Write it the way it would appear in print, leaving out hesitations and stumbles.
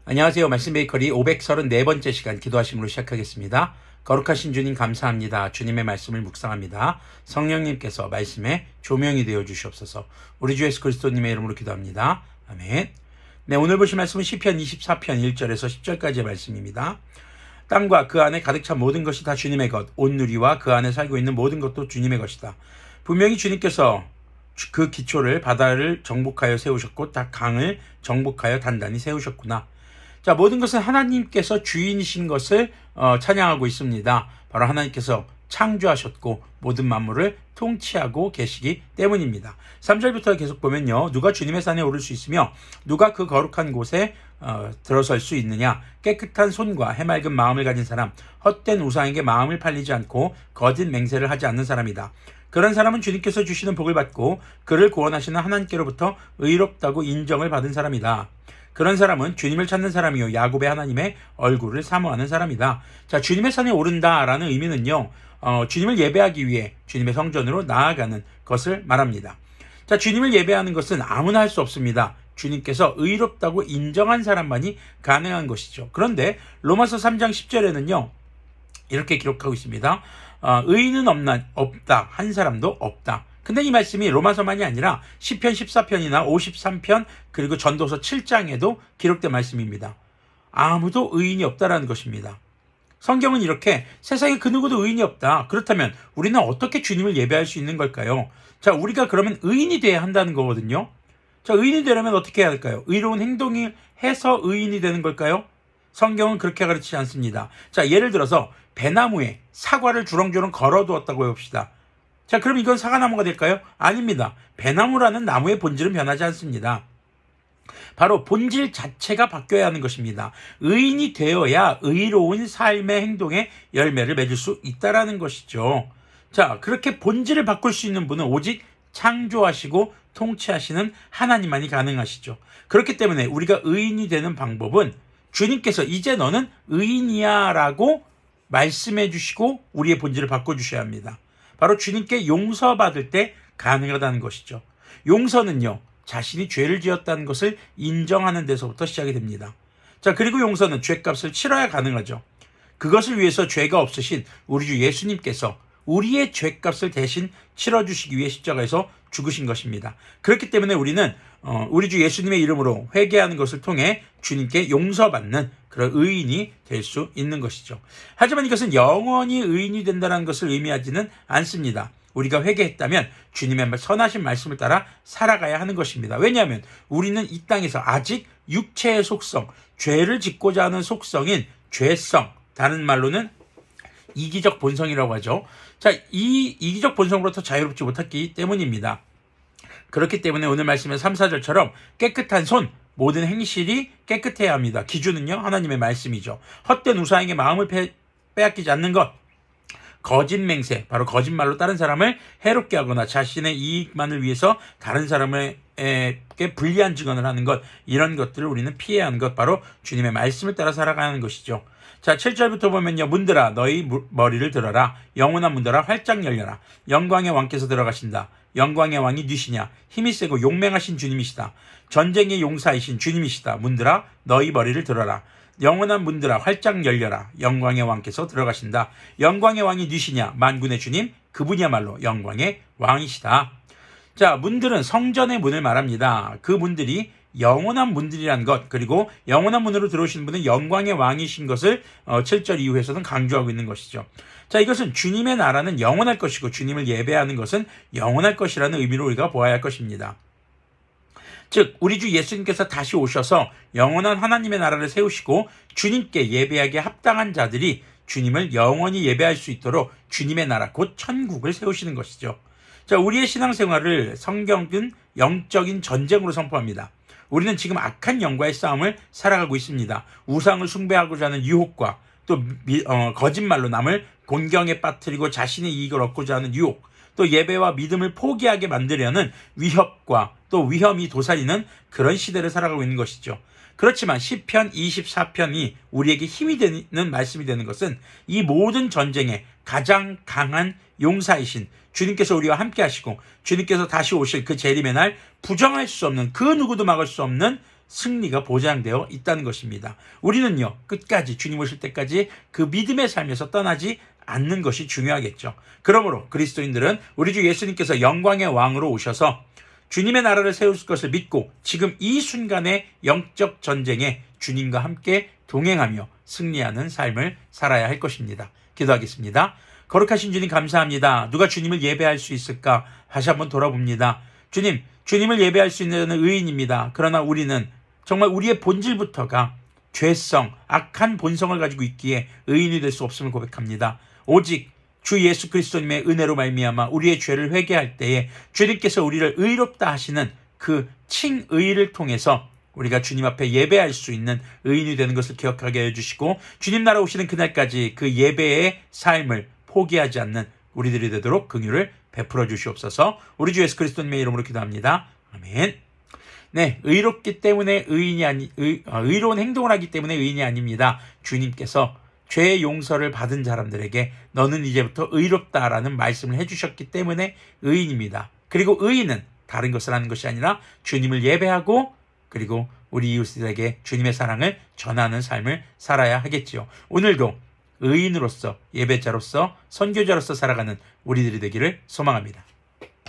안녕하세요. 말씀 베이커리 534번째 시간 기도하심으로 시작하겠습니다. 거룩하신 주님 감사합니다. 주님의 말씀을 묵상합니다. 성령님께서 말씀에 조명이 되어 주시옵소서. 우리 주 예수 그리스도님의 이름으로 기도합니다. 아멘. 네, 오늘 보실 말씀은 시편 24편 1절에서 10절까지의 말씀입니다. 땅과 그 안에 가득 찬 모든 것이 다 주님의 것, 온 누리와 그 안에 살고 있는 모든 것도 주님의 것이다. 분명히 주님께서 그 기초를 바다를 정복하여 세우셨고 다 강을 정복하여 단단히 세우셨구나. 자, 모든 것은 하나님께서 주인이신 것을 찬양하고 있습니다. 바로 하나님께서 창조하셨고 모든 만물을 통치하고 계시기 때문입니다. 3절부터 계속 보면요. 누가 주님의 산에 오를 수 있으며 누가 그 거룩한 곳에 들어설 수 있느냐. 깨끗한 손과 해맑은 마음을 가진 사람, 헛된 우상에게 마음을 팔리지 않고 거짓 맹세를 하지 않는 사람이다. 그런 사람은 주님께서 주시는 복을 받고 그를 구원하시는 하나님께로부터 의롭다고 인정을 받은 사람이다. 그런 사람은 주님을 찾는 사람이요 야곱의 하나님의 얼굴을 사모하는 사람이다. 자, 주님의 산에 오른다라는 의미는요. 주님을 예배하기 위해 주님의 성전으로 나아가는 것을 말합니다. 자, 주님을 예배하는 것은 아무나 할 수 없습니다. 주님께서 의롭다고 인정한 사람만이 가능한 것이죠. 그런데 로마서 3장 10절에는요. 이렇게 기록하고 있습니다. 의인은 없다. 한 사람도 없다. 근데 이 말씀이 로마서만이 아니라 시편 14편이나 53편 그리고 전도서 7장에도 기록된 말씀입니다. 아무도 의인이 없다라는 것입니다. 성경은 이렇게 세상에 그 누구도 의인이 없다. 그렇다면 우리는 어떻게 주님을 예배할 수 있는 걸까요? 자, 우리가 그러면 의인이 돼야 한다는 거거든요. 자, 의인이 되려면 어떻게 해야 할까요? 의로운 행동을 해서 의인이 되는 걸까요? 성경은 그렇게 가르치지 않습니다. 자, 예를 들어서 배나무에 사과를 주렁주렁 걸어두었다고 해봅시다. 자, 그럼 이건 사과나무가 될까요? 아닙니다. 배나무라는 나무의 본질은 변하지 않습니다. 바로 본질 자체가 바뀌어야 하는 것입니다. 의인이 되어야 의로운 삶의 행동에 열매를 맺을 수 있다는 것이죠. 자, 그렇게 본질을 바꿀 수 있는 분은 오직 창조하시고 통치하시는 하나님만이 가능하시죠. 그렇기 때문에 우리가 의인이 되는 방법은 주님께서 이제 너는 의인이야 라고 말씀해 주시고 우리의 본질을 바꿔주셔야 합니다. 바로 주님께 용서받을 때 가능하다는 것이죠. 용서는요, 자신이 죄를 지었다는 것을 인정하는 데서부터 시작이 됩니다. 자, 그리고 용서는 죄값을 치러야 가능하죠. 그것을 위해서 죄가 없으신 우리 주 예수님께서 우리의 죄값을 대신 치러주시기 위해 십자가에서 죽으신 것입니다. 그렇기 때문에 우리는 우리 주 예수님의 이름으로 회개하는 것을 통해 주님께 용서받는 그런 의인이 될 수 있는 것이죠. 하지만 이것은 영원히 의인이 된다는 것을 의미하지는 않습니다. 우리가 회개했다면 주님의 선하신 말씀을 따라 살아가야 하는 것입니다. 왜냐하면 우리는 이 땅에서 아직 육체의 속성, 죄를 짓고자 하는 속성인 죄성, 다른 말로는 이기적 본성이라고 하죠. 자, 이 이기적 본성으로부터 자유롭지 못했기 때문입니다. 그렇기 때문에 오늘 말씀의 3, 4절처럼 깨끗한 손, 모든 행실이 깨끗해야 합니다. 기준은요, 하나님의 말씀이죠. 헛된 우상에게 마음을 빼앗기지 않는 것, 거짓 맹세, 바로 거짓말로 다른 사람을 해롭게 하거나 자신의 이익만을 위해서 다른 사람에게 불리한 증언을 하는 것, 이런 것들을 우리는 피해야 하는 것, 바로 주님의 말씀을 따라 살아가는 것이죠. 자, 7절부터 보면요. 문들아 너희 머리를 들어라. 영원한 문들아 활짝 열려라. 영광의 왕께서 들어가신다. 영광의 왕이 누시냐. 힘이 세고 용맹하신 주님이시다. 전쟁의 용사이신 주님이시다. 문들아 너희 머리를 들어라. 영원한 문들아 활짝 열려라. 영광의 왕께서 들어가신다. 영광의 왕이 누시냐. 만군의 주님, 그분이야말로 영광의 왕이시다. 자, 문들은 성전의 문을 말합니다. 그 문들이 영원한 문들이라는 것, 그리고 영원한 문으로 들어오시는 분은 영광의 왕이신 것을 7절 이후에서는 강조하고 있는 것이죠. 자, 이것은 주님의 나라는 영원할 것이고 주님을 예배하는 것은 영원할 것이라는 의미로 우리가 보아야 할 것입니다. 즉 우리 주 예수님께서 다시 오셔서 영원한 하나님의 나라를 세우시고 주님께 예배하기에 합당한 자들이 주님을 영원히 예배할 수 있도록 주님의 나라 곧 천국을 세우시는 것이죠. 자, 우리의 신앙생활을 성경은 영적인 전쟁으로 선포합니다. 우리는 지금 악한 영과의 싸움을 살아가고 있습니다. 우상을 숭배하고자 하는 유혹과 또 거짓말로 남을 곤경에 빠뜨리고 자신의 이익을 얻고자 하는 유혹, 또 예배와 믿음을 포기하게 만들려는 위협과 또 위험이 도사리는 그런 시대를 살아가고 있는 것이죠. 그렇지만 시편 24편이 우리에게 힘이 되는 말씀이 되는 것은 이 모든 전쟁에 가장 강한 용사이신 주님께서 우리와 함께 하시고 주님께서 다시 오실 그 재림의 날 부정할 수 없는 그 누구도 막을 수 없는 승리가 보장되어 있다는 것입니다. 우리는요, 끝까지 주님 오실 때까지 그 믿음의 삶에서 떠나지 않는 것이 중요하겠죠. 그러므로 그리스도인들은 우리 주 예수님께서 영광의 왕으로 오셔서 주님의 나라를 세우실 것을 믿고 지금 이 순간의 영적 전쟁에 주님과 함께 동행하며 승리하는 삶을 살아야 할 것입니다. 기도하겠습니다. 거룩하신 주님 감사합니다. 누가 주님을 예배할 수 있을까? 다시 한번 돌아봅니다. 주님, 주님을 예배할 수 있는 의인입니다. 그러나 우리는 정말 우리의 본질부터가 죄성, 악한 본성을 가지고 있기에 의인이 될 수 없음을 고백합니다. 오직 주 예수 그리스도님의 은혜로 말미암아 우리의 죄를 회개할 때에 주님께서 우리를 의롭다 하시는 그 칭의를 통해서 우리가 주님 앞에 예배할 수 있는 의인이 되는 것을 기억하게 해주시고 주님 나라 오시는 그날까지 그 예배의 삶을 포기하지 않는 우리들이 되도록 긍휼을 베풀어 주시옵소서. 우리 주 예수 그리스도님의 이름으로 기도합니다. 아멘. 네, 의롭기 때문에 의로운 행동을 하기 때문에 의인이 아닙니다. 주님께서 죄의 용서를 받은 사람들에게 너는 이제부터 의롭다라는 말씀을 해주셨기 때문에 의인입니다. 그리고 의인은 다른 것을 하는 것이 아니라 주님을 예배하고 그리고 우리 이웃들에게 주님의 사랑을 전하는 삶을 살아야 하겠지요. 오늘도 의인으로서 예배자로서 선교자로서 살아가는 우리들이 되기를 소망합니다.